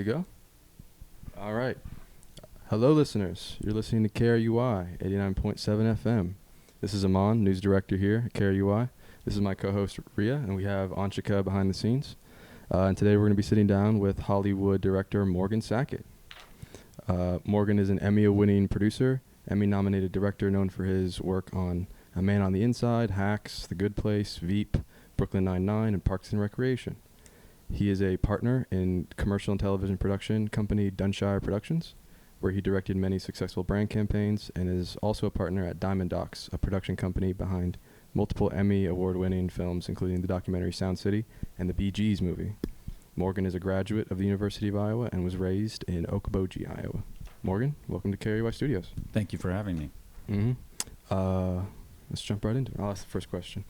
go? All right. Hello, listeners. You're listening to KRUI 89.7 FM. This is Aman, news director here at KRUI. This is my co-host, Ria, and we have Anshika behind the scenes. And today we're going to be sitting down with Hollywood director Morgan Sackett. Morgan is an Emmy-winning producer, Emmy-nominated director known for his work on A Man on the Inside, Hacks, The Good Place, Veep, Brooklyn Nine-Nine, and Parks and Recreation. He is a partner in commercial and television production company Dunshire Productions, where he directed many successful brand campaigns, and is also a partner at Diamond Docs, a production company behind multiple Emmy award-winning films, including the documentary Sound City and the Bee Gees movie. Morgan is a graduate of the University of Iowa and was raised in Okoboji, Iowa. Morgan, welcome to KRUI Studios. Thank you for having me. Let's jump right into it. I'll ask the first question.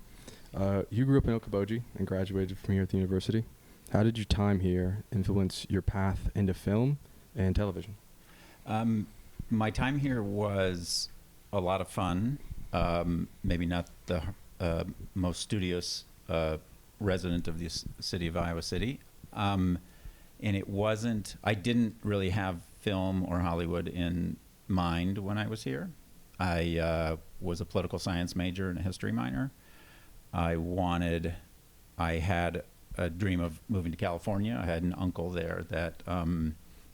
You grew up in Okoboji and graduated from here at the university. How did your time here influence your path into film and television? My time here was a lot of fun. Maybe not the most studious resident of the city of Iowa City. And it wasn't, I didn't really have film or Hollywood in mind when I was here. I was a political science major and a history minor. I had a dream of moving to California. I had an uncle there that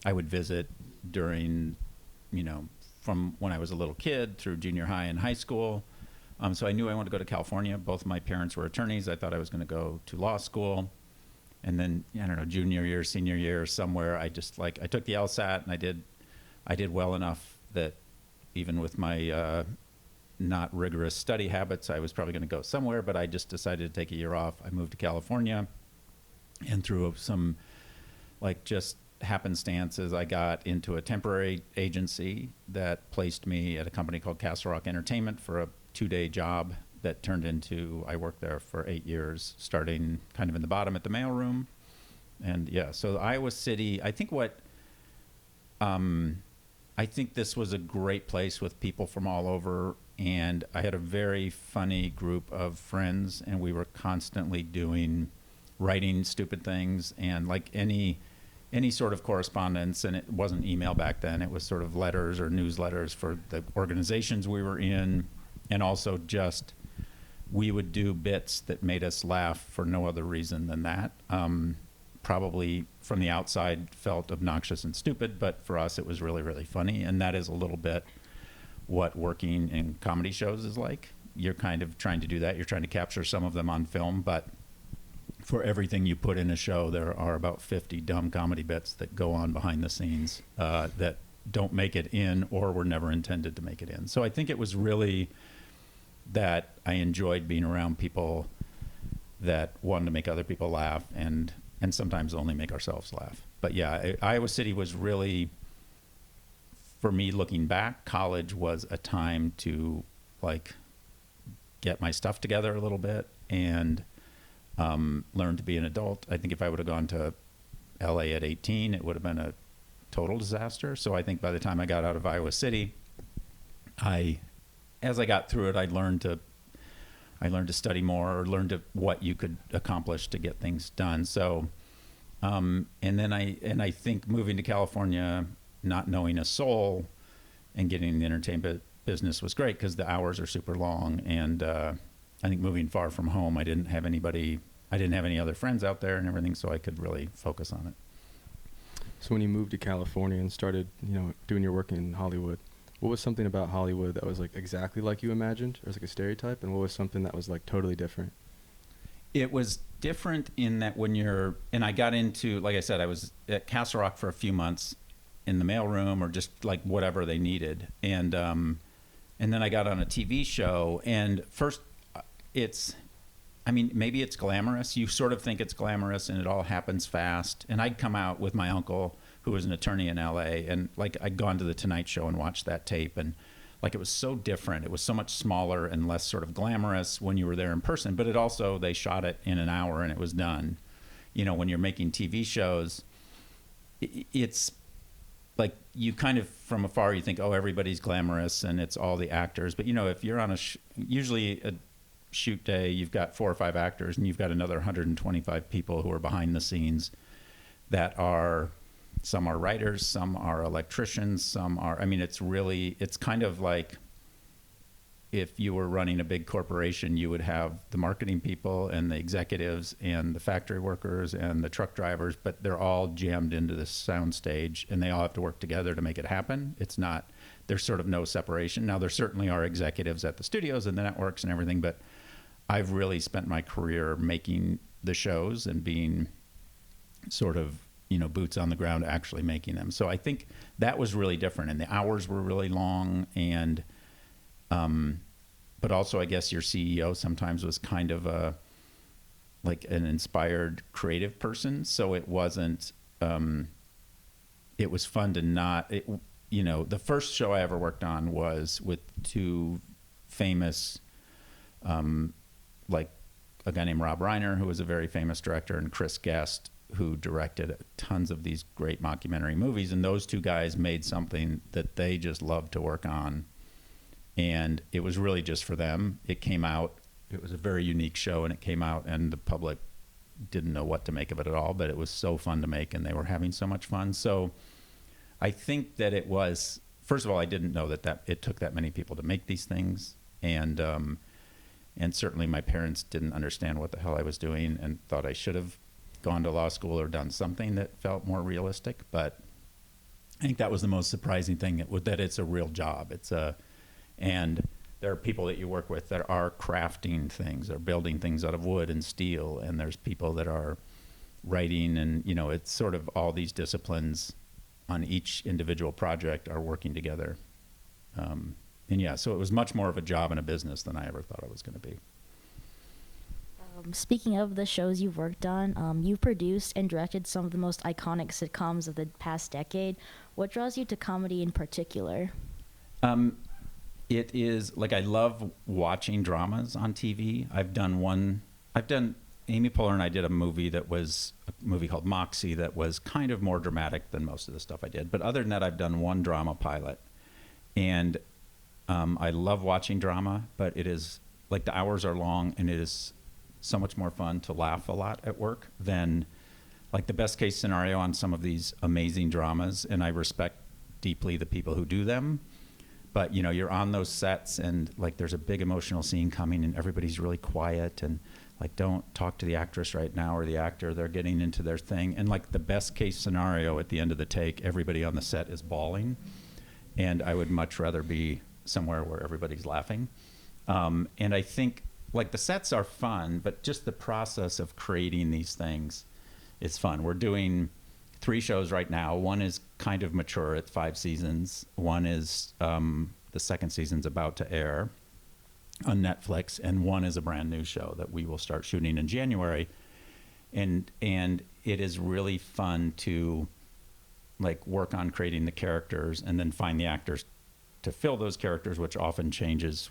I would visit during, from when I was a little kid through junior high and high school. So I knew I wanted to go to California. Both my parents were attorneys. I thought I was going to go to law school. And then, junior year, senior year, somewhere, I took the LSAT, and I did well enough that even with my not rigorous study habits, I was probably going to go somewhere, but I just decided to take a year off. I moved to California, and through some just happenstances, I got into a temporary agency that placed me at a company called Castle Rock Entertainment for a 2-day job that turned into, I worked there for 8 years, starting kind of in the bottom at the mailroom. And so Iowa City, I think this was a great place with people from all over, and I had a very funny group of friends, and we were constantly writing stupid things, and like any sort of correspondence, and it wasn't email back then, it was sort of letters or newsletters for the organizations we were in, and also just we would do bits that made us laugh for no other reason than that. Probably from the outside felt obnoxious and stupid, but for us it was really, really funny, and that is a little bit what working in comedy shows is like. You're kind of trying to do that. You're trying to capture some of them on film, but for everything you put in a show, there are about 50 dumb comedy bits that go on behind the scenes that don't make it in or were never intended to make it in. So I think it was really that I enjoyed being around people that wanted to make other people laugh and sometimes only make ourselves laugh. But Iowa City was really, for me looking back, college was a time to get my stuff together a little bit and learn to be an adult. I think if I would have gone to LA at 18, it would have been a total disaster. So I think by the time I got out of Iowa City, as I got through it, I learned to study more, or learned what you could accomplish to get things done. So, and I think moving to California, not knowing a soul, and getting in the entertainment business was great because the hours are super long. And I think moving far from home, I didn't have any other friends out there and everything, so I could really focus on it. So when you moved to California and started, doing your work in Hollywood, what was something about Hollywood that was exactly like you imagined, or was a stereotype, and what was something that was totally different? It was different in that and I got into, like I said, I was at Castle Rock for a few months in the mailroom or just whatever they needed. And then I got on a TV show, and first maybe it's glamorous. You sort of think it's glamorous and it all happens fast. And I'd come out with my uncle, who was an attorney in LA, and I'd gone to the Tonight Show and watched that tape, and it was so different. It was so much smaller and less sort of glamorous when you were there in person, but they shot it in an hour and it was done. When you're making TV shows, it's you kind of from afar, you think, oh, everybody's glamorous and it's all the actors. But if you're on usually a shoot day, you've got 4 or 5 actors and you've got another 125 people who are behind the scenes that are Some are writers, some are electricians, some are, I mean, it's kind of like if you were running a big corporation, you would have the marketing people and the executives and the factory workers and the truck drivers, but they're all jammed into this sound stage and they all have to work together to make it happen. It's not, there's sort of no separation. Now, there certainly are executives at the studios and the networks and everything, but I've really spent my career making the shows and being sort of, you know, boots on the ground actually making them. So I think that was really different, and the hours were really long, and but also I guess your CEO sometimes was kind of a like an inspired creative person, so it wasn't it was fun to not you know, the first show I ever worked on was with two famous like a guy named Rob Reiner, who was a very famous director, and Chris Guest, who directed tons of these great mockumentary movies. And those two guys made something that they just loved to work on. And it was really just for them. It came out, it was a very unique show, and it came out and the public didn't know what to make of it at all, but it was so fun to make and they were having so much fun. So I think that it was, first of all, I didn't know that it took that many people to make these things. And certainly my parents didn't understand what the hell I was doing and thought I should have gone to law school or done something that felt more realistic. But I think that was the most surprising thing, that it's a real job. And there are people that you work with that are crafting things, they're building things out of wood and steel, and there's people that are writing, and you know, it's sort of all these disciplines on each individual project are working together. And yeah, so it was much more of a job and a business than I ever thought it was going to be. Speaking of the shows you've worked on, you've produced and directed some of the most iconic sitcoms of the past decade. What draws you to comedy in particular? It is, like, I love watching dramas on TV. Amy Poehler and I did a movie called Moxie that was kind of more dramatic than most of the stuff I did. But other than that, I've done one drama pilot. And I love watching drama, but it is, like, the hours are long, and it is so much more fun to laugh a lot at work than, like, the best case scenario on some of these amazing dramas. And I respect deeply the people who do them. But, you know, you're on those sets and, like, there's a big emotional scene coming and everybody's really quiet and, like, don't talk to the actress right now or the actor. They're getting into their thing. And, like, the best case scenario at the end of the take, everybody on the set is bawling. And I would much rather be somewhere where everybody's laughing. And I think, like, the sets are fun, but just the process of creating these things is fun. We're doing 3 shows right now. One is kind of mature at 5 seasons. One is the second season's about to air on Netflix, and one is a brand new show that we will start shooting in January. And it is really fun to, like, work on creating the characters and then find the actors to fill those characters, which often changes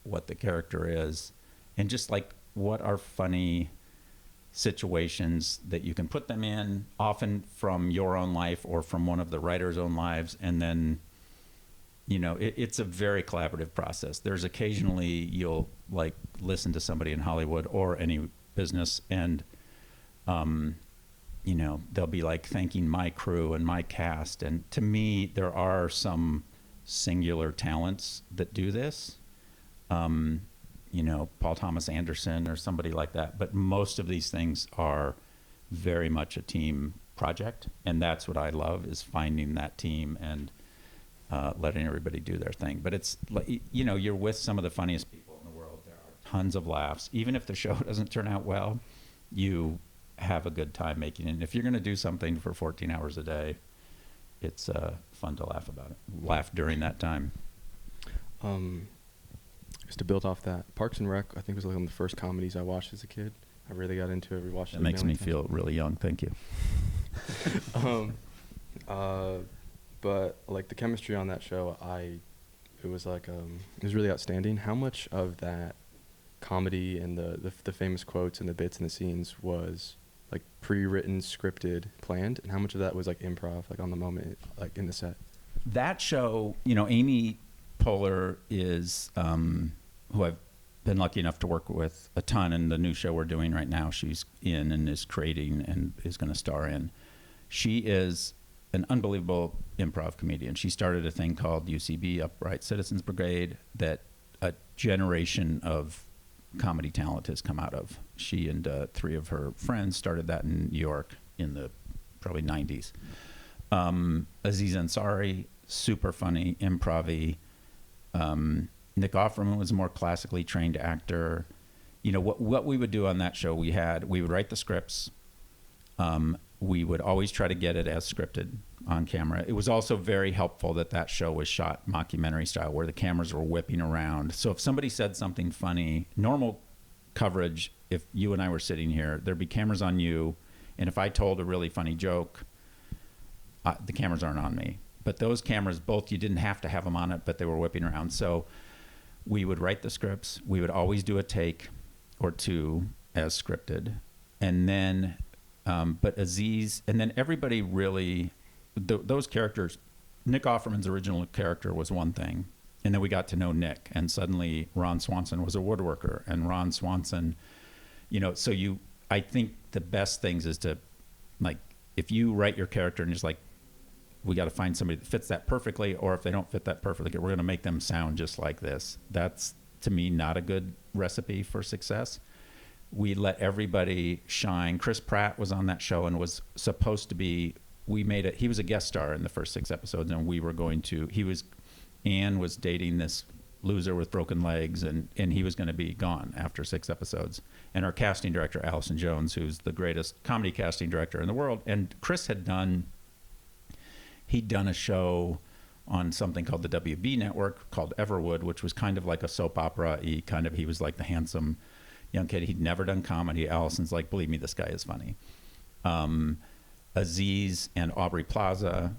what the character is, and just, like, what are funny situations that you can put them in, often from your own life or from one of the writers' own lives. And then, you know, it's a very collaborative process. There's occasionally you'll, like, listen to somebody in Hollywood or any business and, you know, they'll be, like, thanking my crew and my cast. And to me, there are some singular talents that do this. You know, Paul Thomas Anderson or somebody like that. But most of these things are very much a team project. And that's what I love, is finding that team and letting everybody do their thing. But it's, like, you know, you're with some of the funniest people in the world. There are tons of laughs. Even if the show doesn't turn out well, you have a good time making it. And if you're going to do something for 14 hours a day, it's fun to laugh about it. Laugh during that time. Just to build off that, Parks and Rec, I think, was like one of the first comedies I watched as a kid. I really got into it. Rewatched it. That makes me feel really young. Thank you. But, like, the chemistry on that show, it was really outstanding. How much of that comedy and the famous quotes and the bits and the scenes was, like, pre-written, scripted, planned, and how much of that was, like, improv, like, on the moment, like, in the set? That show, you know, Amy Poehler is who I've been lucky enough to work with a ton, and the new show we're doing right now, she's in and is creating and is going to star in. She is an unbelievable improv comedian. She started a thing called UCB, Upright Citizens Brigade, that a generation of comedy talent has come out of. She and 3 of her friends started that in New York in the probably 90s. Aziz Ansari, super funny, improv-y. Nick Offerman was a more classically trained actor. You know, what we would do on that show, we would write the scripts. We would always try to get it as scripted on camera. It was also very helpful that show was shot mockumentary style, where the cameras were whipping around. So if somebody said something funny, normal coverage, if you and I were sitting here, there'd be cameras on you. And if I told a really funny joke, the cameras aren't on me. But those cameras, both, you didn't have to have them on it, but they were whipping around. So we would write the scripts. We would always do a take or 2 as scripted. And then, but Aziz, and then everybody really, those characters, Nick Offerman's original character was one thing. And then we got to know Nick, and suddenly Ron Swanson was a woodworker, and Ron Swanson, you know, so I think the best things is to, like, if you write your character and it's like, we got to find somebody that fits that perfectly, or if they don't fit that perfectly, we're going to make them sound just like this. That's, to me, not a good recipe for success. We let everybody shine. Chris Pratt was on that show and was supposed to be, he was a guest star in the first 6 episodes, and Anne was dating this loser with broken legs, and he was going to be gone after 6 episodes. And our casting director, Allison Jones, who's the greatest comedy casting director in the world, and Chris he'd done a show on something called the WB network called Everwood, which was kind of like a soap opera-y he was like the handsome young kid. He'd never done comedy. Allison's like, believe me, this guy is funny. Aziz and Aubrey Plaza,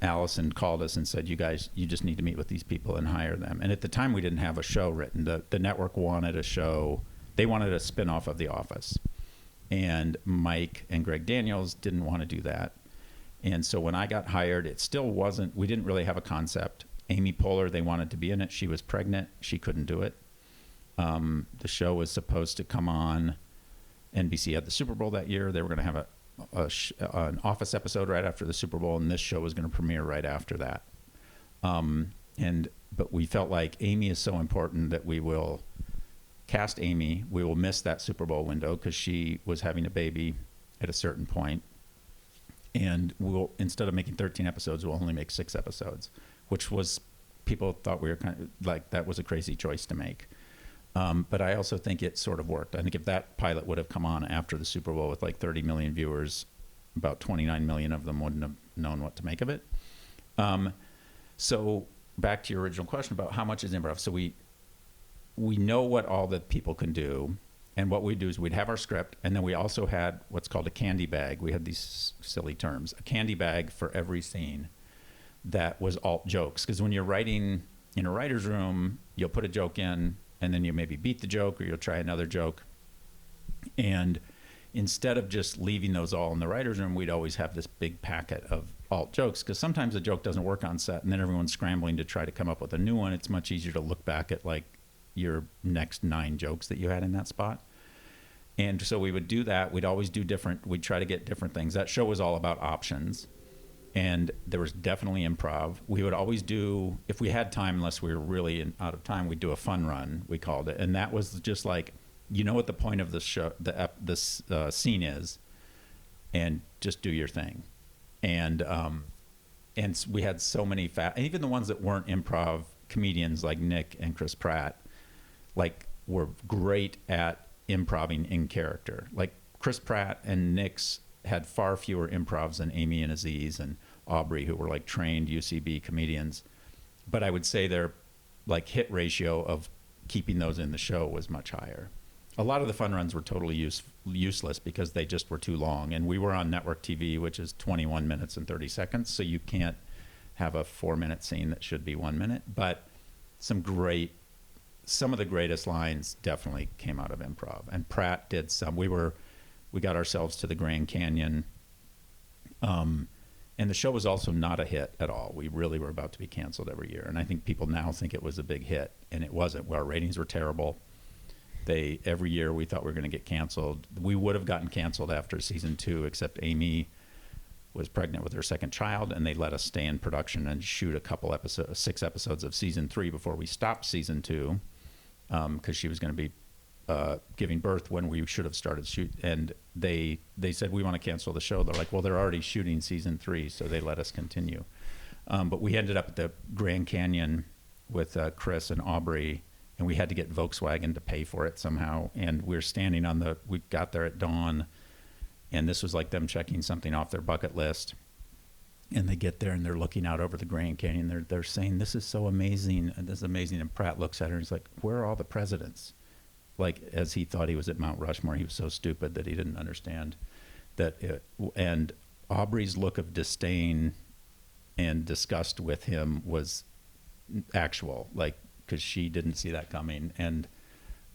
Allison called us and said, you guys, you just need to meet with these people and hire them. And at the time, we didn't have a show written. The network wanted a show. They wanted a spinoff of The Office. And Mike and Greg Daniels didn't want to do that. And so when I got hired, it still wasn't, we didn't really have a concept. Amy Poehler, they wanted to be in it. She was pregnant. She couldn't do it. The show was supposed to come on. NBC had the Super Bowl that year. They were going to have an Office episode right after the Super Bowl, and this show was going to premiere right after that. But we felt like Amy is so important that we will cast Amy. We will miss that Super Bowl window because she was having a baby at a certain point. And we'll, instead of making 13 episodes, we'll only make 6 episodes, which was, people thought we were kind of like, that was a crazy choice to make. But I also think it sort of worked. I think if that pilot would have come on after the Super Bowl with like 30 million viewers, about 29 million of them wouldn't have known what to make of it. So back to your original question about how much is improv. So we know what all the people can do. And what we do is we'd have our script, and then we also had what's called a candy bag. We had these silly terms, a candy bag for every scene that was alt jokes. Because when you're writing in a writer's room, you'll put a joke in, and then you maybe beat the joke, or you'll try another joke. And instead of just leaving those all in the writer's room, we'd always have this big packet of alt jokes. Because sometimes a joke doesn't work on set, and then everyone's scrambling to try to come up with a new one. It's much easier to look back at like your next 9 jokes that you had in that spot. And so we would do that. We'd always do different. We'd try to get different things. That show was all about options. And there was definitely improv. We would always do, if we had time, unless we were really out of time, we'd do a fun run, we called it. And that was just like, you know what the point of the show, this scene is, and just do your thing. And we had so many, and even the ones that weren't improv comedians like Nick and Chris Pratt, like were great at improving in character. Like Chris Pratt and Nick's had far fewer improvs than Amy and Aziz and Aubrey, who were like trained UCB comedians. But I would say their like hit ratio of keeping those in the show was much higher. A lot of the fun runs were totally useless because they just were too long. And we were on network TV, which is 21 minutes and 30 seconds. So you can't have a 4-minute scene that should be 1 minute. But some of the greatest lines definitely came out of improv. And Pratt did some. We got ourselves to the Grand Canyon. And the show was also not a hit at all. We really were about to be canceled every year. And I think people now think it was a big hit, and it wasn't. Our ratings were terrible. Every year we thought we were going to get canceled. We would have gotten canceled after season 2, except Amy was pregnant with her second child, and they let us stay in production and shoot a couple episodes, 6 episodes of season 3 before we stopped season 2, because she was going to be giving birth when we should have started shoot. And they said, we want to cancel the show. They're like, well, they're already shooting season 3, so they let us continue. But we ended up at the Grand Canyon with Chris and Aubrey, and we had to get Volkswagen to pay for it somehow. And we got there at dawn, and this was like them checking something off their bucket list. And they get there and they're looking out over the Grand Canyon. They're saying, this is so amazing. And this is amazing. And Pratt looks at her and he's like, where are all the presidents? Like, as he thought he was at Mount Rushmore. He was so stupid that he didn't understand that. And Aubrey's look of disdain and disgust with him was actual, like, because she didn't see that coming. And,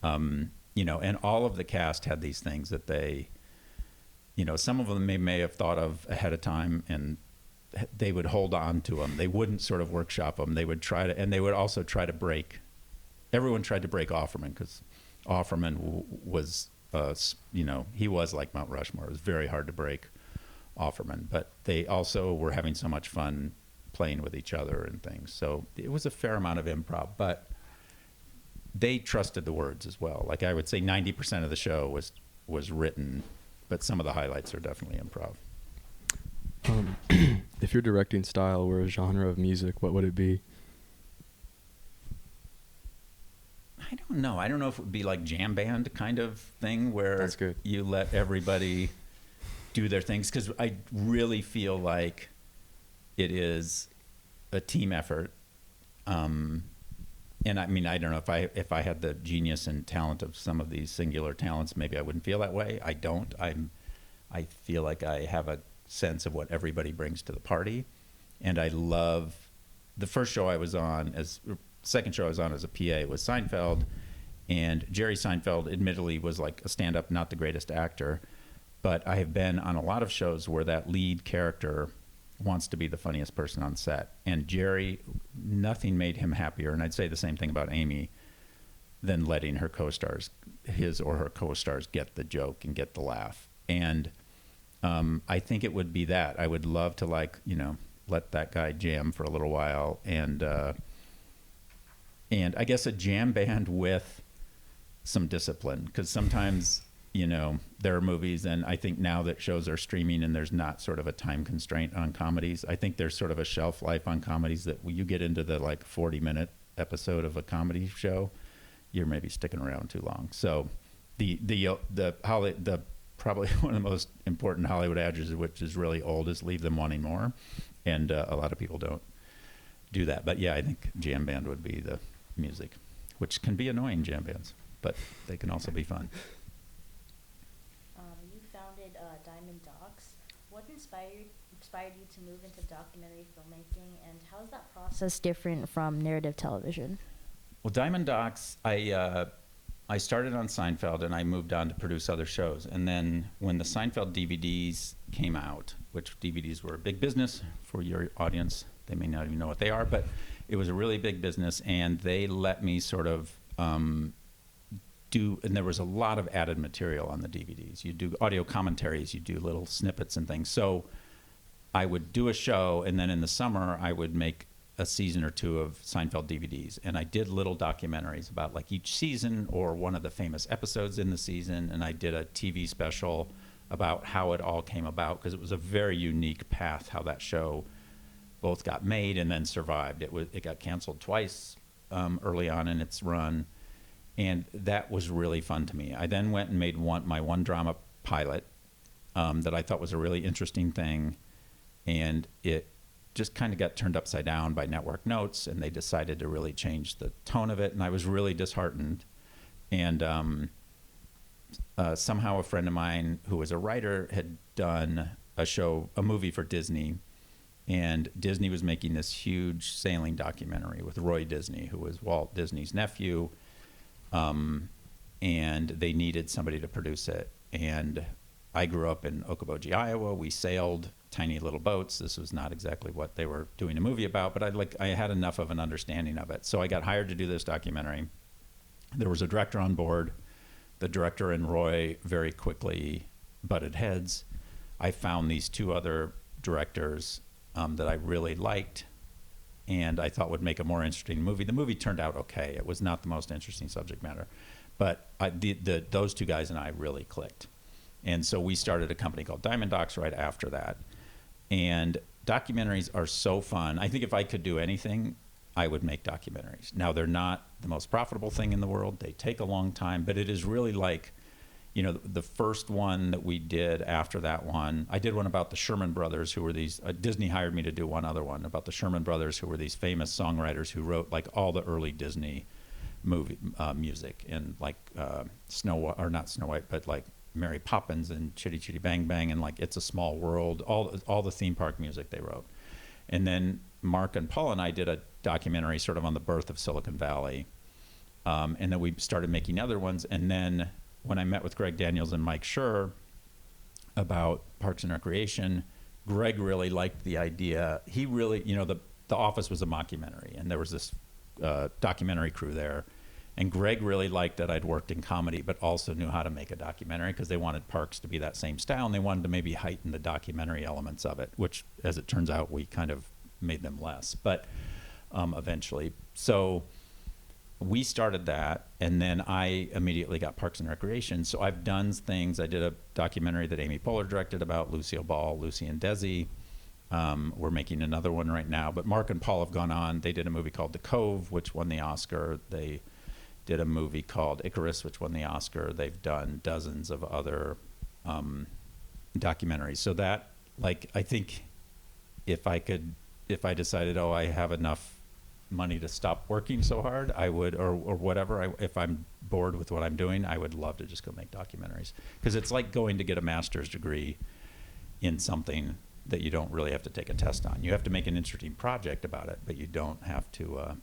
and all of the cast had these things that they, some of them may have thought of ahead of time, and they would hold on to them. They wouldn't sort of workshop them. They would try to, and they would also try to break. Everyone tried to break Offerman, because Offerman was, he was like Mount Rushmore. It was very hard to break Offerman, but they also were having so much fun playing with each other and things. So it was a fair amount of improv, but they trusted the words as well. Like, I would say 90% of the show was written, but some of the highlights are definitely improv. If your directing style were a genre of music, what would it be? I don't know. I don't know if it would be like jam band kind of thing where That's good. You let everybody do their things, because I really feel like it is a team effort. And I mean, I don't know if I had the genius and talent of some of these singular talents, maybe I wouldn't feel that way. I don't. I feel like I have a sense of what everybody brings to the party. And I love the first show I was on second show I was on as a PA was Seinfeld, and Jerry Seinfeld admittedly was like a stand-up, not the greatest actor, but I have been on a lot of shows where that lead character wants to be the funniest person on set, and Jerry, nothing made him happier, and I'd say the same thing about Amy, than letting her co-stars, his or her co-stars, get the joke and get the laugh. And I think it would be that. I would love to, like, let that guy jam for a little while, and I guess a jam band with some discipline, because sometimes, there are movies, and I think now that shows are streaming and there's not sort of a time constraint on comedies, I think there's sort of a shelf life on comedies that when you get into the like 40-minute episode of a comedy show, you're maybe sticking around too long. So the probably one of the most important Hollywood adages, which is really old, is leave them wanting more. And a lot of people don't do that. But yeah, I think jam band would be the music, which can be annoying, jam bands, but they can also be fun. You founded Diamond Docs. What inspired you to move into documentary filmmaking, and how is that process different from narrative television? Well, Diamond Docs, I started on Seinfeld, and I moved on to produce other shows. And then when the Seinfeld DVDs came out, which DVDs were a big business for your audience, they may not even know what they are, but it was a really big business, and they let me sort of and there was a lot of added material on the DVDs. You do audio commentaries, you do little snippets and things. So I would do a show, and then in the summer I would make a season or two of Seinfeld DVDs, and I did little documentaries about like each season or one of the famous episodes in the season, and I did a TV special about how it all came about, because it was a very unique path how that show both got made and then survived. It got canceled twice early on in its run, and that was really fun to me. I then went and made my one drama pilot that I thought was a really interesting thing, and it just kind of got turned upside down by Network Notes, and they decided to really change the tone of it, and I was really disheartened. And somehow a friend of mine who was a writer had done a movie for Disney, and Disney was making this huge sailing documentary with Roy Disney, who was Walt Disney's nephew, and they needed somebody to produce it. And I grew up in Okoboji, Iowa. We sailed tiny little boats. This was not exactly what they were doing a movie about, but I had enough of an understanding of it. So I got hired to do this documentary. There was a director on board. The director and Roy very quickly butted heads. I found these two other directors that I really liked and I thought would make a more interesting movie. The movie turned out okay. It was not the most interesting subject matter, but those two guys and I really clicked. And so we started a company called Diamond Docs right after that. And documentaries are so fun. I think if I could do anything, I would make documentaries. Now, they're not the most profitable thing in the world. They take a long time, but it is really like, the first one that we did after that one, I did one about the Sherman Brothers, who were these, Disney hired me to do one other one about the Sherman Brothers, who were these famous songwriters who wrote like all the early Disney movie music, and like not Snow White, but like Mary Poppins and Chitty Chitty Bang Bang and like It's a Small World, all the theme park music they wrote. And then Mark and Paul and I did a documentary sort of on the birth of Silicon Valley. And then we started making other ones. And then when I met with Greg Daniels and Mike Schur about Parks and Recreation, Greg really liked the idea. He really, the Office was a mockumentary, and there was this documentary crew there. And Greg really liked that I'd worked in comedy, but also knew how to make a documentary, because they wanted Parks to be that same style, and they wanted to maybe heighten the documentary elements of it, which, as it turns out, we kind of made them less, but eventually. So we started that, and then I immediately got Parks and Recreation. So I've done things. I did a documentary that Amy Poehler directed about Lucille Ball, Lucy and Desi. We're making another one right now. But Mark and Paul have gone on. They did a movie called The Cove, which won the Oscar. They did a movie called Icarus, which won the Oscar. They've done dozens of other documentaries. So that, like, I think if I decided, I have enough money to stop working so hard, I would, or whatever, if I'm bored with what I'm doing, I would love to just go make documentaries. Because it's like going to get a master's degree in something that you don't really have to take a test on. You have to make an interesting project about it, but you don't have to.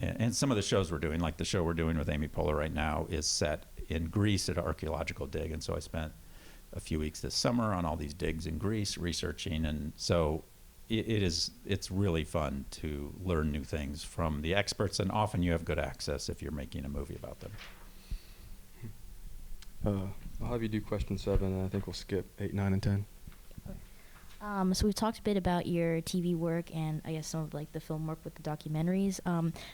And some of the shows we're doing, like the show we're doing with Amy Poehler right now, is set in Greece at an archaeological dig. And so I spent a few weeks this summer on all these digs in Greece researching. And so it's really fun to learn new things from the experts, and often you have good access if you're making a movie about them. I'll have you do question 7, and I think we'll skip 8, 9, and 10. So we've talked a bit about your TV work and I guess some of like the film work with the documentaries.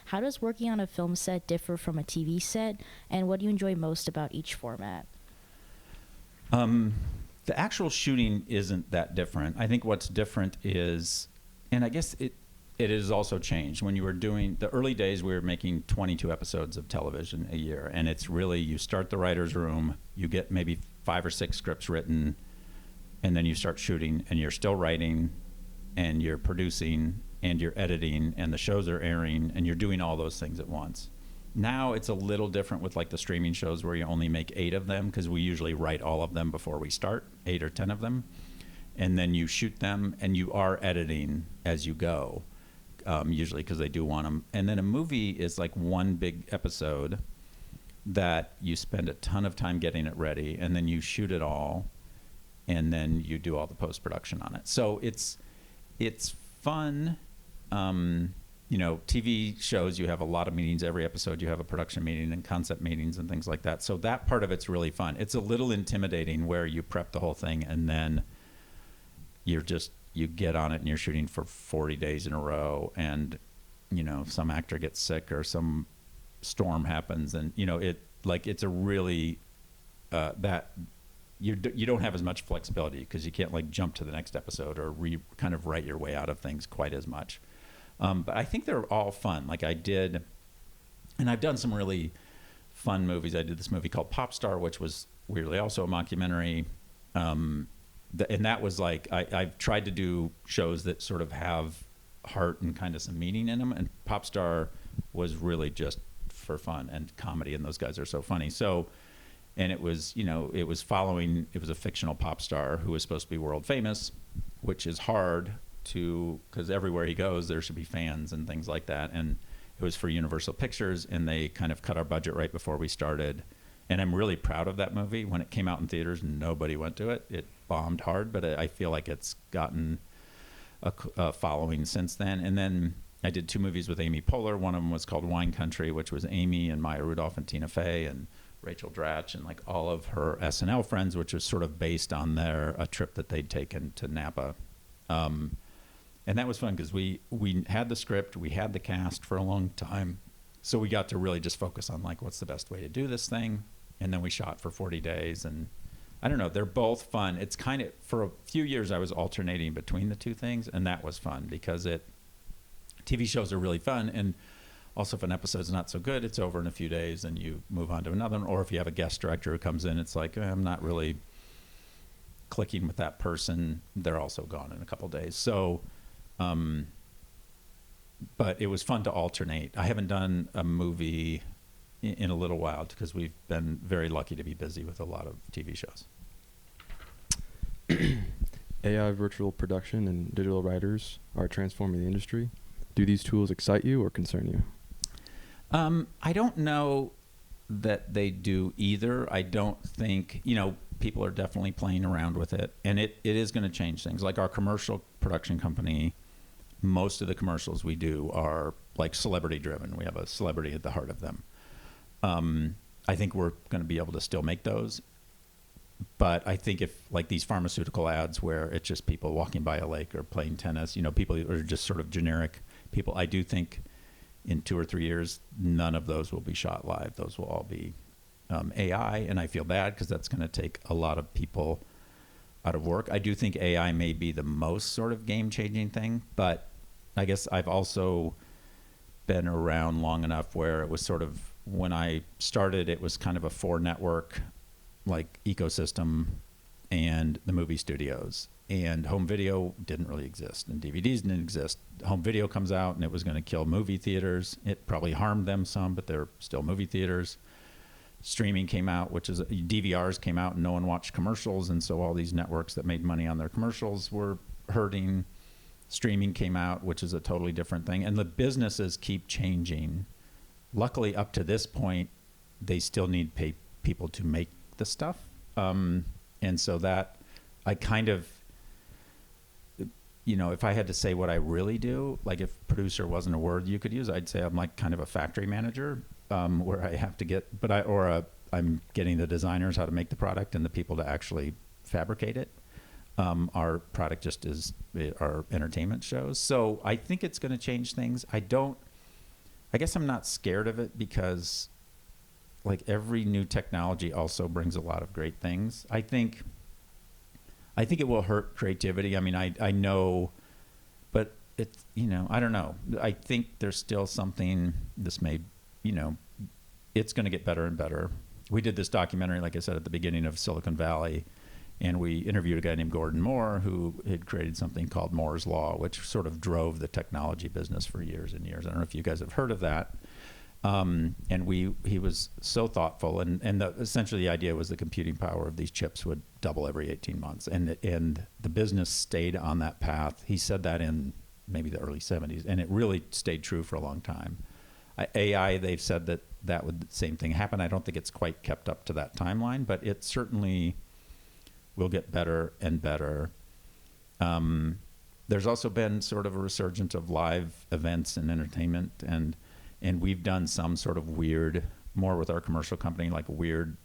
How does working on a film set differ from a TV set, and what do you enjoy most about each format? The actual shooting isn't that different. I think what's different is, and I guess it has also changed. When you were doing the early days, we were making 22 episodes of television a year, and it's really, you start the writer's room, you get maybe 5 or 6 scripts written, and then you start shooting, and you're still writing, and you're producing, and you're editing, and the shows are airing, and you're doing all those things at once. Now it's a little different with like the streaming shows where you only make 8 of them, because we usually write all of them before we start, 8 or 10 of them, and then you shoot them, and you are editing as you go, usually because they do want them. And then a movie is like one big episode that you spend a ton of time getting it ready, and then you shoot it all, and then you do all the post-production on it. So it's fun. TV shows, you have a lot of meetings every episode. You have a production meeting and concept meetings and things like that. So that part of it's really fun. It's a little intimidating where you prep the whole thing and then you get on it and you're shooting for 40 days in a row, and some actor gets sick or some storm happens, and it's a really that you don't have as much flexibility because you can't like jump to the next episode or kind of write your way out of things quite as much. But I think they're all fun. Like I did, and I've done some really fun movies. I did this movie called Pop Star, which was weirdly also a mockumentary. And that was like, I've tried to do shows that sort of have heart and kind of some meaning in them. And Pop Star was really just for fun and comedy, and those guys are so funny. So, and it was a fictional pop star who was supposed to be world famous, which is hard because everywhere he goes there should be fans and things like that, and it was for Universal Pictures, and they kind of cut our budget right before we started. And I'm really proud of that movie. When it came out in theaters, nobody went to it. It bombed hard, but I feel like it's gotten a following since then. And then I did 2 movies with Amy Poehler. One of them was called Wine Country, which was Amy and Maya Rudolph and Tina Fey and Rachel Dratch and like all of her SNL friends, which was sort of based on a trip that they'd taken to Napa And that was fun because we had the script, we had the cast for a long time. So we got to really just focus on like, what's the best way to do this thing? And then we shot for 40 days. And I don't know, they're both fun. It's kind of, for a few years I was alternating between the two things. And that was fun because TV shows are really fun. And also if an episode's not so good, it's over in a few days and you move on to another one. Or if you have a guest director who comes in, it's like, I'm not really clicking with that person. They're also gone in a couple days. So, but it was fun to alternate. I haven't done a movie in a little while because we've been very lucky to be busy with a lot of TV shows. AI virtual production and digital writers are transforming the industry. Do these tools excite you or concern you? I don't know that they do either. I don't think, people are definitely playing around with it, and it is going to change things. Like our commercial production company, most of the commercials we do are like celebrity driven. We have a celebrity at the heart of them. I think we're going to be able to still make those. But I think if like these pharmaceutical ads where it's just people walking by a lake or playing tennis, people who are just sort of generic people, I do think in 2 or 3 years, none of those will be shot live. Those will all be AI. And I feel bad because that's going to take a lot of people out of work. I do think AI may be the most sort of game changing thing, but I guess I've also been around long enough where it was sort of, when I started, it was kind of a 4-network like ecosystem and the movie studios, and home video didn't really exist and DVDs didn't exist. Home video comes out and it was going to kill movie theaters. It probably harmed them some, but they're still movie theaters. Streaming came out, which is DVRs came out and no one watched commercials. And so all these networks that made money on their commercials were hurting. Streaming came out, which is a totally different thing. And the businesses keep changing. Luckily, up to this point, they still need people to make the stuff. And so that I kind of, if I had to say what I really do, like if producer wasn't a word you could use, I'd say I'm like kind of a factory manager, where I have to get, I'm getting the designers how to make the product and the people to actually fabricate it. Our product just is our entertainment shows. So I think it's going to change things. I guess I'm not scared of it because like every new technology also brings a lot of great things. I think it will hurt creativity. I mean, I know, but it's, I don't know. I think there's still something, this may, it's going to get better and better. We did this documentary, like I said, at the beginning of Silicon Valley, and we interviewed a guy named Gordon Moore who had created something called Moore's Law, which sort of drove the technology business for years and years. I don't know if you guys have heard of that. And he was so thoughtful, and essentially the idea was the computing power of these chips would double every 18 months, and the business stayed on that path. He said that in maybe the early 70s, and it really stayed true for a long time. AI, they've said that would the same thing happen. I don't think it's quite kept up to that timeline, but it certainly will get better and better. There's also been sort of a resurgence of live events and entertainment, and we've done some sort of weird, more with our commercial company, like weird,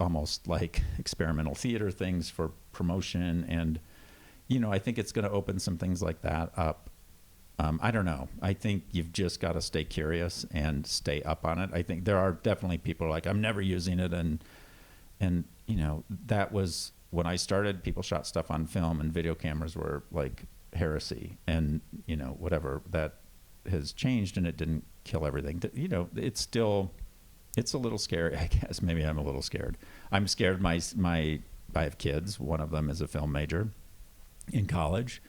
almost like experimental theater things for promotion. And, I think it's going to open some things like that up. I don't know. I think you've just got to stay curious and stay up on it. I think there are definitely people like, I'm never using it. And that was when I started, people shot stuff on film and video cameras were like heresy, and, whatever that has changed, and it didn't kill everything. It's still, it's a little scary, I guess. Maybe I'm a little scared. I'm scared. I have kids. One of them is a film major in college.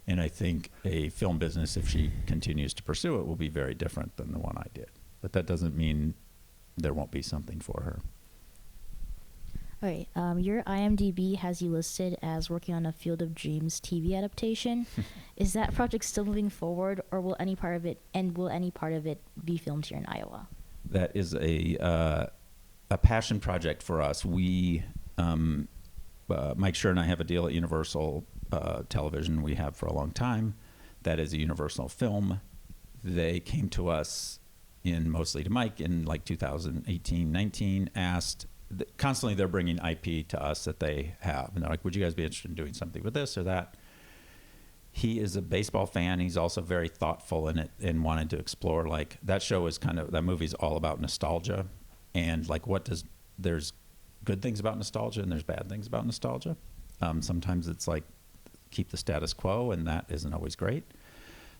And I think a film business, if she continues to pursue it, will be very different than the one I did. But that doesn't mean there won't be something for her. All right. Your IMDb has you listed as working on a Field of Dreams TV adaptation. Is that project still moving forward, or will any part of it be filmed here in Iowa? That is a passion project for us. We, Mike Schur and I have a deal at Universal Television we have for a long time. That is a Universal film. They came to us mostly to Mike in like 2018, 19, asked, constantly they're bringing IP to us that they have. And they're like, would you guys be interested in doing something with this or that? he is a baseball fan. He's also very thoughtful in it and wanted to explore, like, that show is that movie's all about nostalgia and like there's good things about nostalgia and there's bad things about nostalgia. Sometimes it's like keep the status quo, and that isn't always great.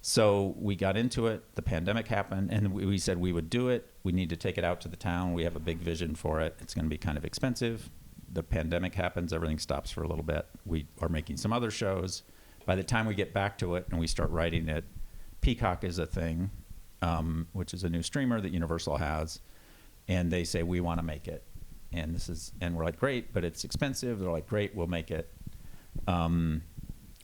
So we got into it. The pandemic happened, and we said we would do it. We need to take it out to the town. We have a big vision for it. It's going to be kind of expensive. The pandemic happens. Everything stops for a little bit. We are making some other shows. By the time we get back to it and we start writing it, Peacock is a thing, which is a new streamer that Universal has, and they say, we want to make it. And we're like, great, but it's expensive. They're like, great, we'll make it.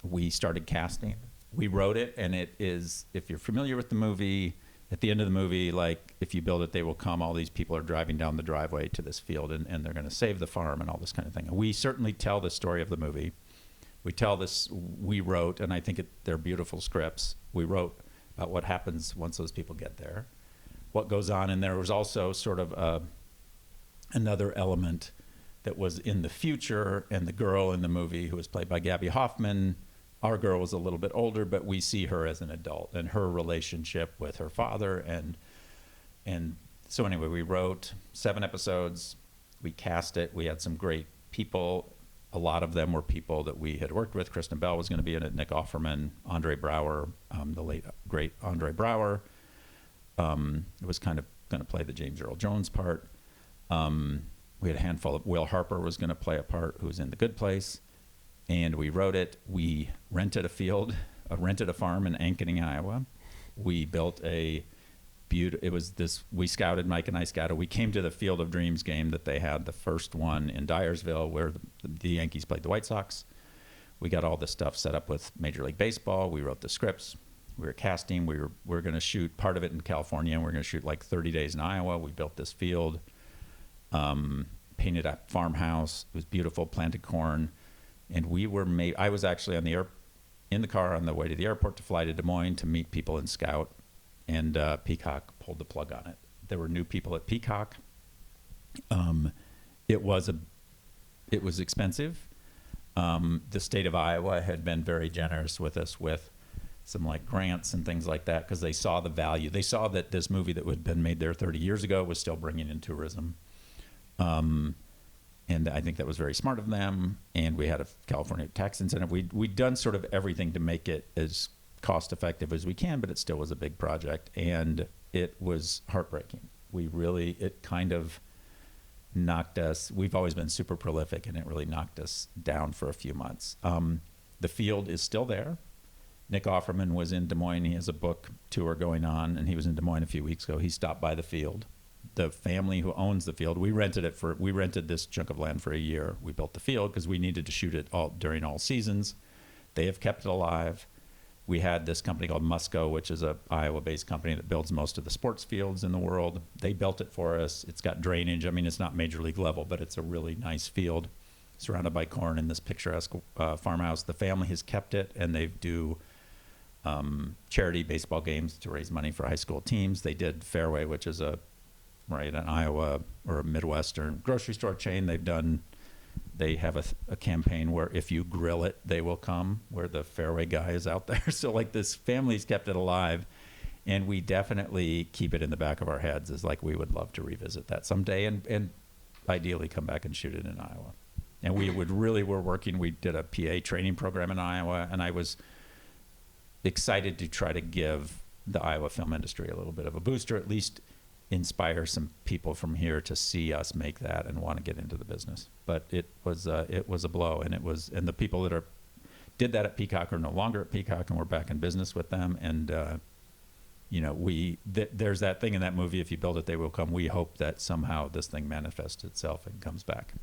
We started casting. We wrote it, and it is, if you're familiar with the movie, at the end of the movie, like, if you build it, they will come. All these people are driving down the driveway to this field, and they're going to save the farm and all this kind of thing. And we certainly tell the story of the movie. We wrote, and I think they're beautiful scripts. We wrote about what happens once those people get there, what goes on. And there was also sort of another element that was in the future, and the girl in the movie, who was played by Gabby Hoffman, our girl was a little bit older, but we see her as an adult and her relationship with her father. And so anyway, we wrote 7 episodes. We cast it. We had some great people. A lot of them were people that we had worked with. Kristen Bell was going to be in it, Nick Offerman, Andre Brower, the late, great Andre Brower. Was kind of going to play the James Earl Jones part. We had a handful of, Will Harper was going to play a part who was in The Good Place. And we wrote it. We rented a field, rented a farm in Ankeny, Iowa. We built we scouted, Mike and I scouted. We came to the Field of Dreams game that they had, the first one in Dyersville, where the Yankees played the White Sox. We got all this stuff set up with Major League Baseball. We wrote the scripts. We were casting. We were going to shoot part of it in California, and we were going to shoot like 30 days in Iowa. We built this field, painted a farmhouse. It was beautiful, planted corn. And I was actually in the car on the way to the airport to fly to Des Moines to meet people in Scout, and Peacock pulled the plug on it. There were new people at Peacock. It was expensive. The state of Iowa had been very generous with us with some like grants and things like that, because they saw the value. They saw that this movie that had been made there 30 years ago was still bringing in tourism. And I think that was very smart of them. And we had a California tax incentive. We'd done sort of everything to make it as cost effective as we can, but it still was a big project. And it was heartbreaking. It kind of knocked us. We've always been super prolific, and it really knocked us down for a few months. The field is still there. Nick Offerman was in Des Moines. He has a book tour going on, and he was in Des Moines a few weeks ago. He stopped by the field. The family who owns the field, we rented this chunk of land for a year. We built the field because we needed to shoot it during all seasons. They have kept it alive. We had this company called Musco, which is a Iowa-based company that builds most of the sports fields in the world. They built it for us. It's got drainage. I mean, it's not major league level, but it's a really nice field surrounded by corn in this picturesque farmhouse. The family has kept it, and they do charity baseball games to raise money for high school teams. They did Fairway, which is an Iowa or a Midwestern grocery store chain. They have a campaign where if you grill it, they will come, where the Fairway guy is out there. So like this family's kept it alive, and we definitely keep it in the back of our heads as like we would love to revisit that someday and ideally come back and shoot it in Iowa. And we did a PA training program in Iowa, and I was excited to try to give the Iowa film industry a little bit of a booster, at least inspire some people from here to see us make that and want to get into the business. But it was a blow, and the people that did that at Peacock are no longer at Peacock, and we're back in business with them. And there's that thing in that movie: if you build it, they will come. We hope that somehow this thing manifests itself and comes back.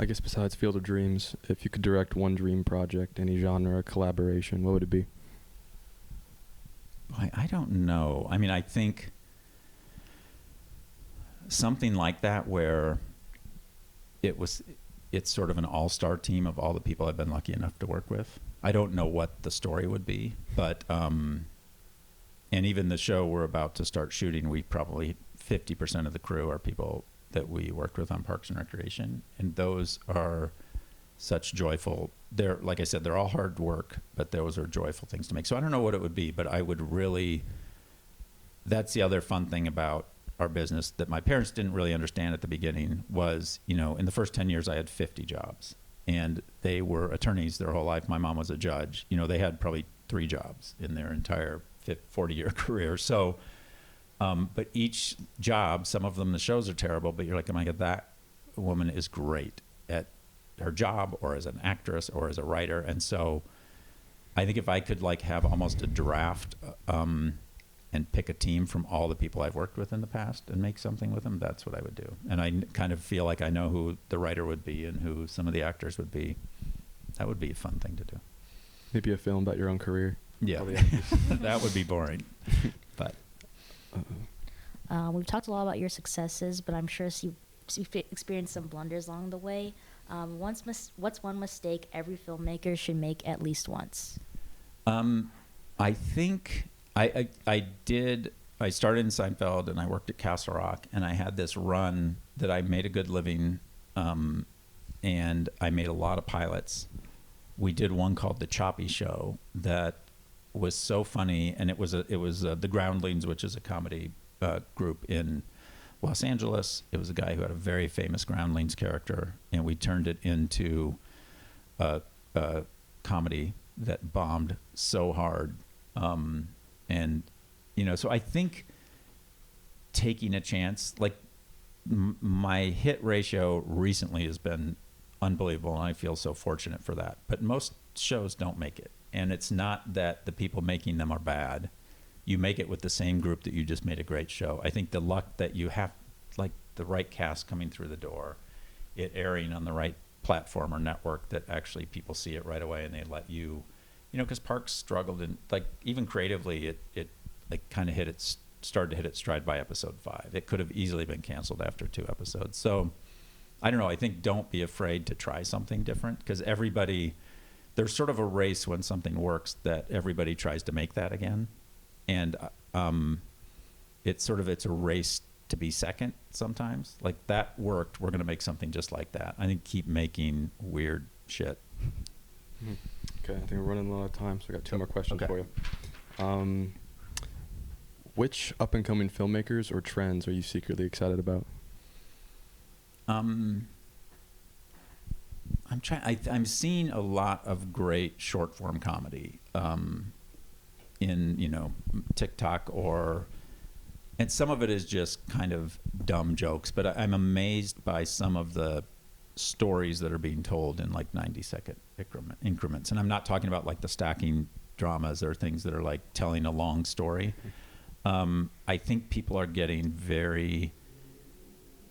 I guess besides Field of Dreams, if you could direct one dream project, any genre, collaboration, what would it be? I don't know. I mean, I think something like that where it's sort of an all-star team of all the people I've been lucky enough to work with. I don't know what the story would be, but and even the show we're about to start shooting, we probably 50% of the crew are people that we worked with on Parks and Recreation, and those are such joyful. They're, like I said, they're all hard work, but those are joyful things to make. So I don't know what it would be, but I would really. That's the other fun thing about our business that my parents didn't really understand at the beginning was, you know, in the first 10 years I had 50 jobs, and they were attorneys their whole life. My mom was a judge. You know, they had probably 3 jobs in their entire 40-year career. So, but each job, some of them, the shows are terrible, but you're like, oh my God, that woman is great at her job, or as an actress, or as a writer. And so I think if I could like have almost a draft, and pick a team from all the people I've worked with in the past and make something with them, that's what I would do. And I kind of feel like I know who the writer would be and who some of the actors would be. That would be a fun thing to do. Maybe a film about your own career. Yeah, that would be boring. But we've talked a lot about your successes, but I'm sure you've experienced some blunders along the way. What's one mistake every filmmaker should make at least once? I think I started in Seinfeld and I worked at Castle Rock, and I had this run that I made a good living, and I made a lot of pilots. We did one called The Choppy Show that was so funny, and it was the Groundlings, which is a comedy group in Los Angeles. It was a guy who had a very famous Groundlings character, and we turned it into a comedy that bombed so hard. And, you know, so I think taking a chance, like my hit ratio recently has been unbelievable, and I feel so fortunate for that. But most shows don't make it. And it's not that the people making them are bad. You make it with the same group that you just made a great show. I think the luck that you have, like the right cast coming through the door, it airing on the right platform or network that actually people see it right away and they let you. You know, because Parks struggled, and like even creatively, it like kind of started to hit its stride by episode 5. It could have easily been canceled after 2 episodes. So I don't know. I think don't be afraid to try something different, because there's sort of a race when something works that everybody tries to make that again, and it's a race to be second sometimes. Like that worked, we're going to make something just like that. I think keep making weird shit. Mm-hmm. Okay, I think we're running low on time, so I got 2 more questions for you. Which up-and-coming filmmakers or trends are you secretly excited about? I'm seeing a lot of great short-form comedy in, you know, TikTok, and some of it is just kind of dumb jokes, but I'm amazed by some of the stories that are being told in like 90-second increments. And I'm not talking about like the stacking dramas or things that are like telling a long story. I think people are getting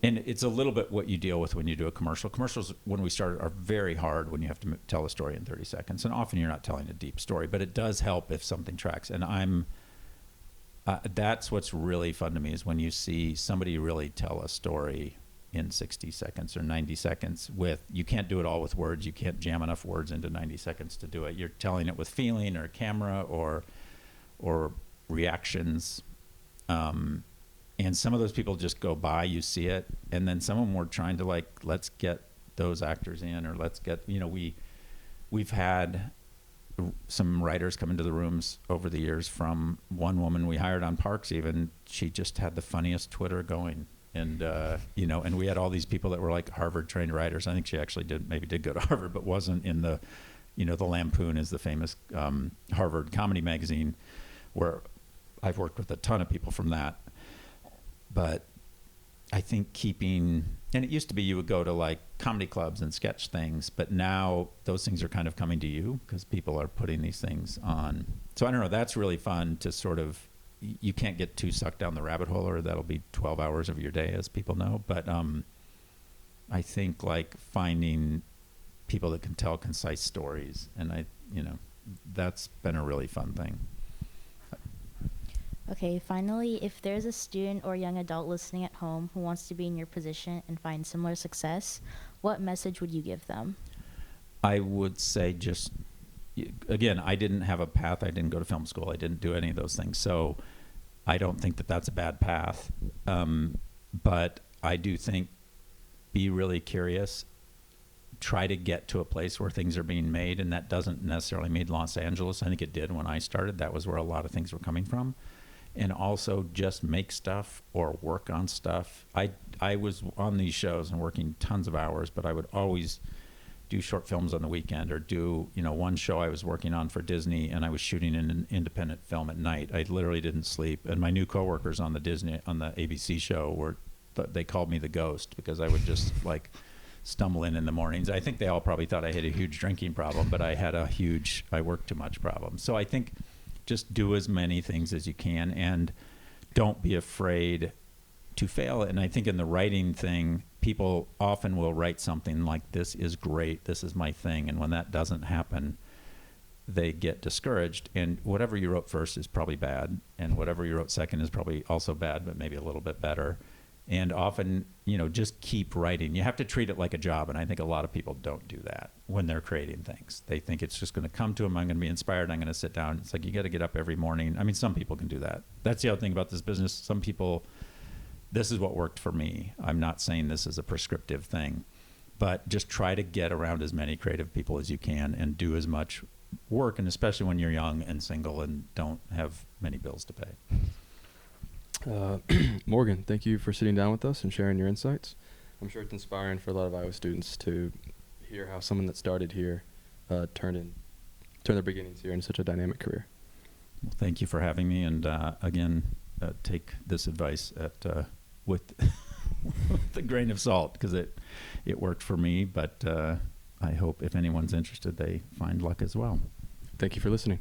and it's a little bit what you deal with when you do a commercial. Commercials, when we started, are very hard when you have to tell a story in 30 seconds. And often you're not telling a deep story, but it does help if something tracks. And that's what's really fun to me, is when you see somebody really tell a story in 60 seconds or 90 seconds you can't do it all with words. You can't jam enough words into 90 seconds to do it. You're telling it with feeling or camera or reactions. And some of those people just go by, you see it. And then some of them were trying to like, let's get those actors in, or let's get, you know, we've had some writers come into the rooms over the years. From one woman we hired on Parks, even, she just had the funniest Twitter going. And, you know, and we had all these people that were like Harvard trained writers. I think she actually did go to Harvard, but wasn't in the, you know, the Lampoon is the famous Harvard comedy magazine, where I've worked with a ton of people from that. But I think and it used to be you would go to like comedy clubs and sketch things, but now those things are kind of coming to you because people are putting these things on. So I don't know, that's really fun to sort of, you can't get too sucked down the rabbit hole, or that'll be 12 hours of your day, as people know. But I think like finding people that can tell concise stories, and that's been a really fun thing. Okay, finally, if there's a student or young adult listening at home who wants to be in your position and find similar success, what message would you give them? I would say just, again, I didn't have a path. I didn't go to film school. I didn't do any of those things. So I don't think that that's a bad path. But I do think be really curious. try to get to a place where things are being made, and that doesn't necessarily mean Los Angeles. I think it did when I started. That was where a lot of things were coming from. And also just make stuff or work on stuff. I was on these shows and working tons of hours, but I would always do short films on the weekend, or do, one show I was working on for Disney, and I was shooting an independent film at night. I literally didn't sleep. And my new coworkers on the ABC show they called me the ghost, because I would just like stumble in the mornings. I think they all probably thought I had a huge drinking problem, but I had I worked too much problem. So I think just do as many things as you can, and don't be afraid to fail. And I think in the writing thing, people often will write something like, this is great, this is my thing. And when that doesn't happen, they get discouraged. And whatever you wrote first is probably bad, and whatever you wrote second is probably also bad, but maybe a little bit better. And often, just keep writing. You have to treat it like a job, and I think a lot of people don't do that when they're creating things. They think it's just going to come to them. I'm going to be inspired. I'm going to sit down. It's like, you got to get up every morning. I mean, some people can do that. That's the other thing about this business. Some people, this is what worked for me. I'm not saying this is a prescriptive thing, but just try to get around as many creative people as you can and do as much work, and especially when you're young and single and don't have many bills to pay. Morgan, thank you for sitting down with us and sharing your insights. I'm sure it's inspiring for a lot of Iowa students to hear how someone that started here turned their beginnings here in such a dynamic career. Well, thank you for having me, and again, take this advice with a grain of salt, because it worked for me, but I hope if anyone's interested, they find luck as well. Thank you for listening.